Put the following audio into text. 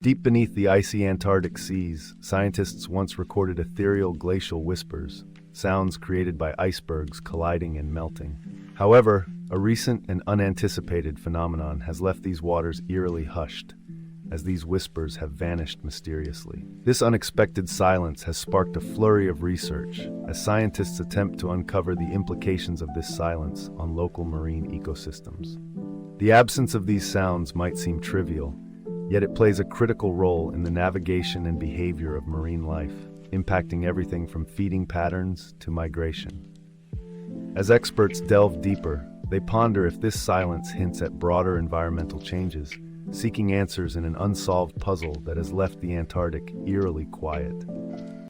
Deep beneath the icy Antarctic seas, scientists once recorded ethereal glacial whispers, sounds created by icebergs colliding and melting. However, a recent and unanticipated phenomenon has left these waters eerily hushed, as these whispers have vanished mysteriously. This unexpected silence has sparked a flurry of research, as scientists attempt to uncover the implications of this silence on local marine ecosystems. The absence of these sounds might seem trivial, yet it plays a critical role in the navigation and behavior of marine life, impacting everything from feeding patterns to migration. As experts delve deeper, they ponder if this silence hints at broader environmental changes, seeking answers in an unsolved puzzle that has left the Antarctic eerily quiet.